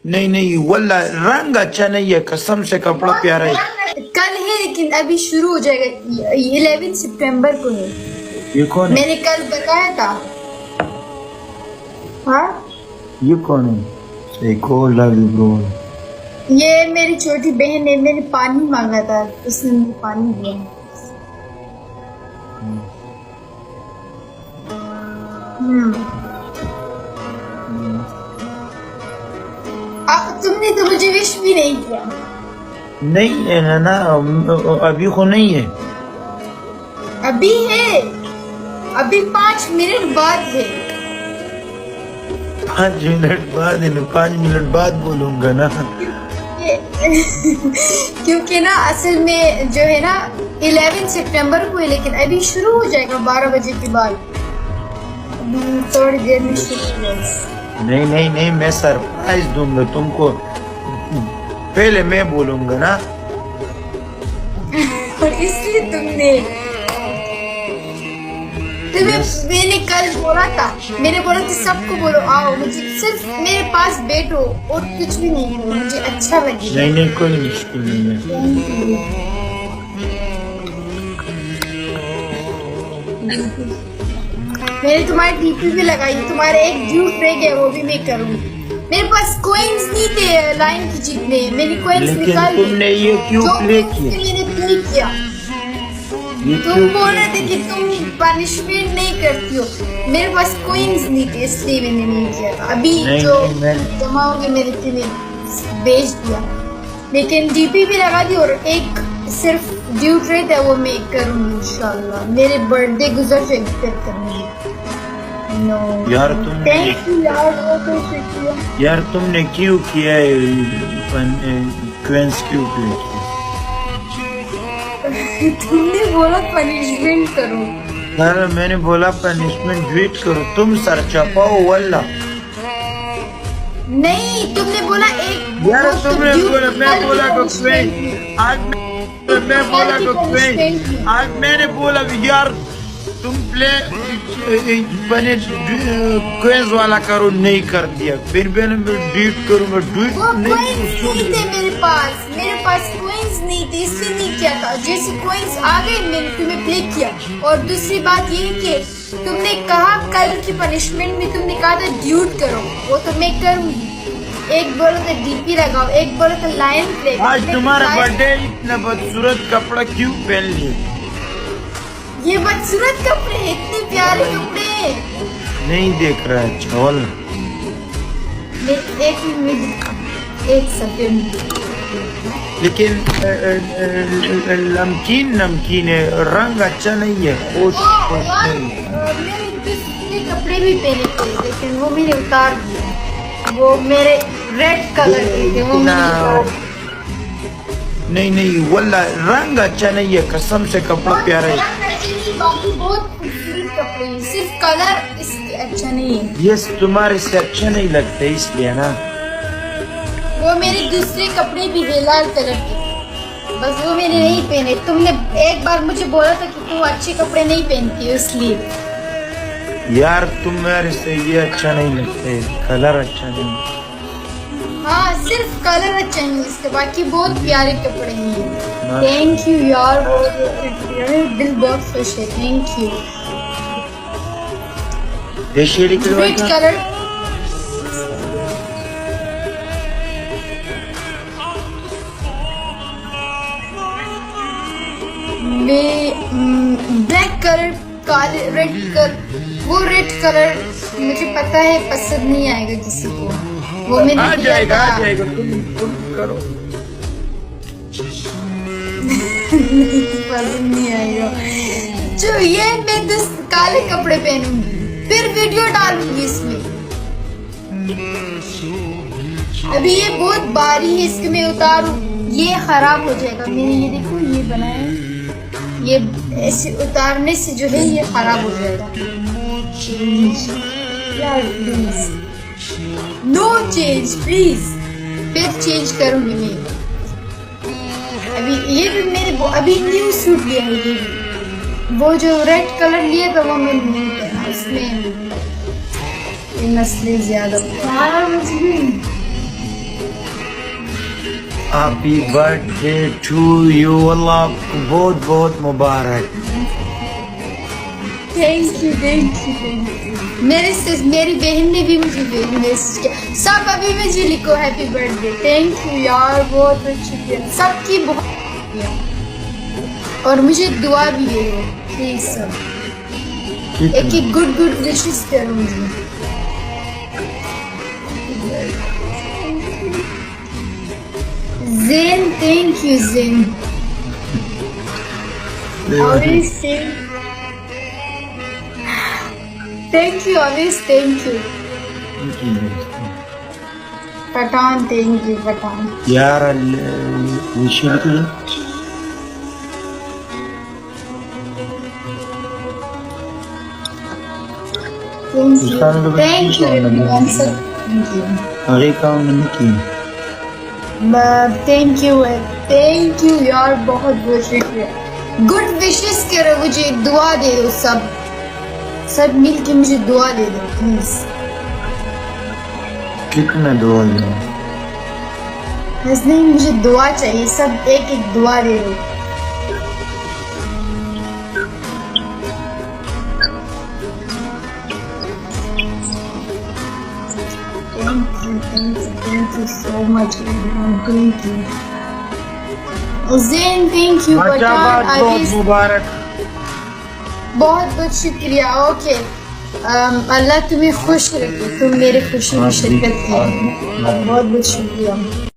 नहीं नहीं वल्ला रंग अच्छा नहीं है, कसम से कपड़ा प्यारा है। कल है लेकिन अभी शुरू हो जाएगा, 11 सितंबर को है। ये कौन है? मैंने कल बताया था। हाँ ये कौन है? देखो लव ब्रो, ये मेरी छोटी बहन है। मैंने पानी मांगा था, उसने मुझे पानी दिया। तुमने तो मुझे विश भी नहीं किया। नहीं है ना, अभी को नहीं है। अभी है, अभी 5 मिनट बाद है। 5 मिनट बाद है ना, 5 मिनट बाद बोलूंगा ना। क्योंकि ना असल में जो है ना 11 सितंबर को है, लेकिन अभी शुरू हो जाएगा 12 बजे के बाद। थोड़ी देर में शुरू हो जाएगा। नहीं नहीं नहीं, मैं सरप्राइज दूंगा तुमको, पहले मैं बोलूंगा ना। और इसलिए मैंने कल बोला था, मैंने बोला था सबको बोलो आओ, मुझे सिर्फ मेरे पास बैठो और कुछ भी नहीं करो, मुझे अच्छा लगेगा। नहीं नहीं कोई मुश्किल नहीं है। मैंने तुम्हारी डीपी भी लगाई, तुम्हारे एक ड्यूट रह गया, वो भी मैं करूँगी। मेरे पास कॉइन्स नहीं थे लाइन की जीतने, मैंने कॉइन्स निकाल लिए। तुमने ये क्यों प्ले किया? मैंने प्ले किया। तुम बोल रहे थे कि तुम पनिशमेंट नहीं करती हो, मेरे पास कॉइन्स नहीं थे इसलिए मैंने नहीं किया था। अभी जो जमा होंगे मेरे तुम्हें बेच दिया, लेकिन डीपी भी लगा दी और एक सिर्फ ड्यूट रेट है वो मैं करूँगी इंशाल्लाह। मेरे बर्थडे गुजर जाएगी फिर करूँगी। नो यार तुम यार तुमने क्यों किया है? क्वेंस क्यों प्ले किया? तुमने बोला पनिशमेंट करो। यार मैंने बोला पनिशमेंट ट्वीट करो, तुम सर चपाओ वल्ला। नहीं तुमने बोला एक यार तुमने बोला, मैं बोला को क्वेंस, आज मैं बोला को क्वेंस, आज मैंने बोला यार तुम प्ले बने क्वेंस वाला करो, नहीं कर दिया। फिर मैंने ट्वीट करूंगा, ट्वीट नहीं थे मेरे पास कॉइन्स नहीं थे इसलिए नहीं किया था। जैसे कॉइन्स आ गए मैंने तुम्हें प्ले किया। और दूसरी बात ये कि तुमने कहा कल की पनिशमेंट में तुमने कहा था ड्यूट करो, वो तो मैं करूंगी। एक बोला था डीपी लगाओ, एक बोला था लाइन प्ले। आज तुम्हारा बर्थडे, इतना बदसूरत कपड़ा क्यों पहन लिए? ये बदसूरत कपड़े, इतने प्यारे कपड़े नहीं देख रहा है चौल। एक सेकंड, लेकिन नमकीन है, रंग अच्छा नहीं है। मैंने दूसरे कपड़े भी पहने थे लेकिन वो मैंने उतार दिए। वो मेरे रेड कलर के थे, वो मैंने उतार दिए। नहीं नहीं वल्ला रंग अच्छा नहीं है, कसम से कपड़ा प्यारा है। बाकी बहुत खूबसूरत कपड़े हैं, सिर्फ कलर इसके अच्छा नहीं है। ये तुम्हारे से अच्छा नहीं लगते इसलिए ना। वो मेरे दूसरे कपड़े भी है लाल कलर के, बस वो मैंने नहीं पहने। तुमने एक बार मुझे बोला था कि तुम अच्छे कपड़े नहीं पहनती हो इसलिए। यार तुम्हारे से ये अच्छा नहीं लगते, कलर अच्छा नहीं। हाँ सिर्फ कलर अच्छा नहीं इसके, बाकी बहुत प्यारे कपड़े हैं। थैंक यू यार, दिल बहुत खुश है। Thank you. Red colour black colour, काले रेड कलर, वो रेड कलर मुझे पता है पसंद नहीं आएगा किसी को, वो मैंने आ जाएगा तुम करो। पसंद नहीं आएगा। जो ये मैं 10 काले कपड़े पहनूंगी, फिर वीडियो डालूंगी इसमें। अभी ये बहुत भारी है, इसको मैं उतारूं ये खराब हो जाएगा। मैंने ये देखो ये बनाया, ये ऐसे उतारने से जो है ये खराब हो जाएगा। यार प्लीज नो चेंज प्लीज, फिर चेंज करूंगी मैं। अभी ये भी मेरे अभी न्यू सूट लिया है, ये भी वो जो रेड कलर लिया था वो मैंने नहीं पहना, उसमें नस्लें ज्यादा। Happy birthday to you, Allah आपको बहुत बहुत मुबारक। Thank you thank you thank you. मेरी बहन ने भी मुझे मैसेज किया, सब अभी मुझे लिखो हैप्पी बर्थडे। थैंक यू यार, बहुत बहुत शुक्रिया सबकी, बहुत शुक्रिया। और मुझे दुआ भी दे दो प्लीज सब, एक एक गुड गुड विशेस करो मुझे। Zain thank you Zain. Always thank you, always thank you. Pathan thank you Pathan. यार विशेष करो। Thank you everyone, sir. Thank you. अरे काम नहीं की। थैंक यू यार, बहुत बहुत शुक्रिया। गुड विशेस करो मुझे, दुआ दे दो सब मिल के मुझे दुआ दे दो प्लीज। कितना दुआ दो? नहीं, मुझे दुआ चाहिए, सब एक एक दुआ दे दो। Thank you so much everyone, thank you. Zain thank you Pathan, बहुत मुबारक। बहुत बहुत शुक्रिया। ओके अल्लाह तुम्हें खुश रखे, तुम मेरे खुशी में शिरकत की, बहुत बहुत शुक्रिया।